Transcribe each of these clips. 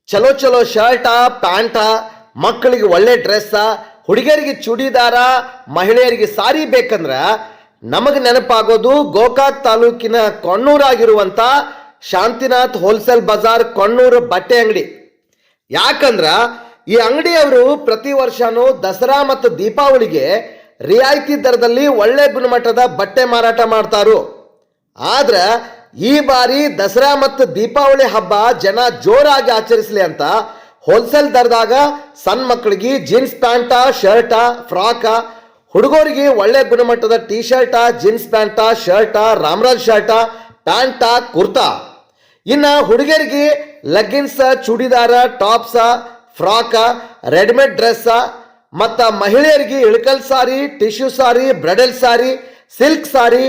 ಚಲೋ ಚಲೋ ಶರ್ಟ ಪ್ಯಾಂಟ, ಮಕ್ಕಳಿಗೆ ಒಳ್ಳೆ ಡ್ರೆಸ್ಸ, ಹುಡುಗಿಯರಿಗೆ ಚೂಡಿದಾರ, ಮಹಿಳೆಯರಿಗೆ ಸಾರಿ ಬೇಕಂದ್ರ ನಮಗೆ ನೆನಪಾಗೋದು ಗೋಕಾಕ್ ತಾಲೂಕಿನ ಕೊಣ್ಣೂರಾಗಿರುವಂಥ ಶಾಂತಿನಾಥ್ ಹೋಲ್ಸೇಲ್ ಬಜಾರ್ ಕೊಣ್ಣೂರು ಬಟ್ಟೆ ಅಂಗಡಿ. ಯಾಕಂದ್ರ ಈ ಅಂಗಡಿಯವರು ಪ್ರತಿ ವರ್ಷನೂ ದಸರಾ ಮತ್ತು ದೀಪಾವಳಿಗೆ ರಿಯಾಯಿತಿ ದರದಲ್ಲಿ ಒಳ್ಳೆ ಗುಣಮಟ್ಟದ ಬಟ್ಟೆ ಮಾರಾಟ ಮಾಡ್ತಾರು. ಆದ್ರೆ ಈ ಬಾರಿ ದಸರಾ ಮತ್ತು ದೀಪಾವಳಿ ಹಬ್ಬ ಜನ ಜೋರಾಗಿ ಆಚರಿಸಲಿ ಅಂತ ಹೋಲ್ಸೇಲ್ ದರದಾಗ ಸಣ್ಣ ಮಕ್ಕಳಿಗೆ ಜೀನ್ಸ್ ಪ್ಯಾಂಟ, ಶರ್ಟ, ಫ್ರಾಕ, ಹುಡುಗರಿಗೆ ಒಳ್ಳೆ ಗುಣಮಟ್ಟದ T shirt, jeans pant, shirt, Ramraj shirt, pant, kurta, ಇನ್ನು ಹುಡುಗಿಯರಿಗೆ leggings, churidar, tops, frock, readymade dress, ಮತ್ತು ಮಹಿಳೆಯರಿಗೆ Ilkal sari, tissue sari, bridal sari, silk sari,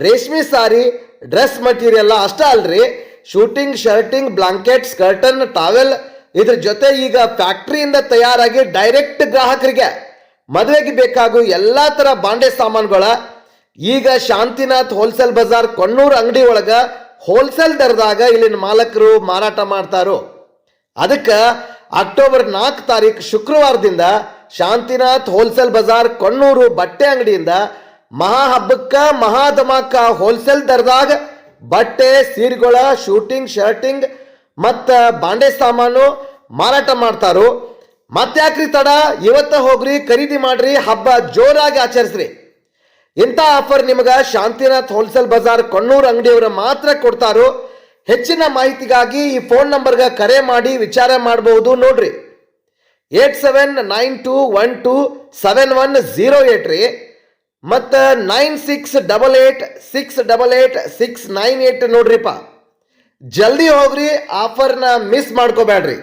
ರೇಷ್ಮೆ ಸಾರಿ, ಡ್ರೆಸ್ ಮಟೀರಿಯಲ್ ಅಷ್ಟೇ ಅಲ್ರಿ, suiting, shirting, blanket, curtain, towel, ಇದ್ರ ಜೊತೆ ಈಗ ಫ್ಯಾಕ್ಟ್ರಿಯಿಂದ ತಯಾರಾಗಿ ಡೈರೆಕ್ಟ್ ಗ್ರಾಹಕರಿಗೆ ಮದುವೆಗೆ ಬೇಕಾಗುವ ಎಲ್ಲ ಥರ ಬಾಂಡೆ ಸಾಮಾನುಗಳ ಈಗ ಶಾಂತಿನಾಥ್ ಹೋಲ್ಸೇಲ್ ಬಜಾರ್ ಕೊಣ್ಣೂರು ಅಂಗಡಿ ಒಳಗೆ ಹೋಲ್ಸೇಲ್ ದರದಾಗ ಇಲ್ಲಿನ ಮಾಲಕರು ಮಾರಾಟ ಮಾಡ್ತಾರೋ. ಅದಕ್ಕೆ ಅಕ್ಟೋಬರ್ 4 ತಾರೀಕು ಶುಕ್ರವಾರದಿಂದ ಶಾಂತಿನಾಥ್ ಹೋಲ್ಸೇಲ್ ಬಜಾರ್ ಕೊಣ್ಣೂರು ಬಟ್ಟೆ ಅಂಗಡಿಯಿಂದ ಮಹಾ ಹಬ್ಬಕ್ಕ ಮಹಾ ಧಮಾಕ ಹೋಲ್ಸೇಲ್ ದರದಾಗ ಬಟ್ಟೆ, ಸೀರೆಗಳ, ಶೂಟಿಂಗ್, ಶರ್ಟಿಂಗ್ ಮತ್ತು ಬಾಂಡೆ ಸಾಮಾನು ಮಾರಾಟ ಮಾಡ್ತಾರೋ. ಮತ್ತ್ಯಾಕ್ರಿ ತಡ, ಇವತ್ತ ಹೋಗ್ರಿ, ಖರೀದಿ ಮಾಡ್ರಿ, ಹಬ್ಬ ಜೋರಾಗಿ ಆಚರಿಸ್ರಿ. ಇಂಥ ಆಫರ್ ನಿಮಗೆ ಶಾಂತಿನಾಥ್ ಹೋಲ್ಸೇಲ್ ಬಜಾರ್ ಕೊಣ್ಣೂರು ಅಂಗಡಿಯವರ ಮಾತ್ರ ಕೊಡ್ತಾರೋ. ಹೆಚ್ಚಿನ ಮಾಹಿತಿಗಾಗಿ ಈ ಫೋನ್ ನಂಬರ್ಗೆ ಕರೆ ಮಾಡಿ ವಿಚಾರ ಮಾಡಬಹುದು ನೋಡ್ರಿ. 8792127108 ರೀ, ಮತ್ತು 9688688698 ನೋಡ್ರಿಪ್ಪ. ಜಲ್ದಿ ಹೋಗ್ರಿ, ಆಫರ್ನ ಮಿಸ್ ಮಾಡ್ಕೋಬೇಡ್ರಿ.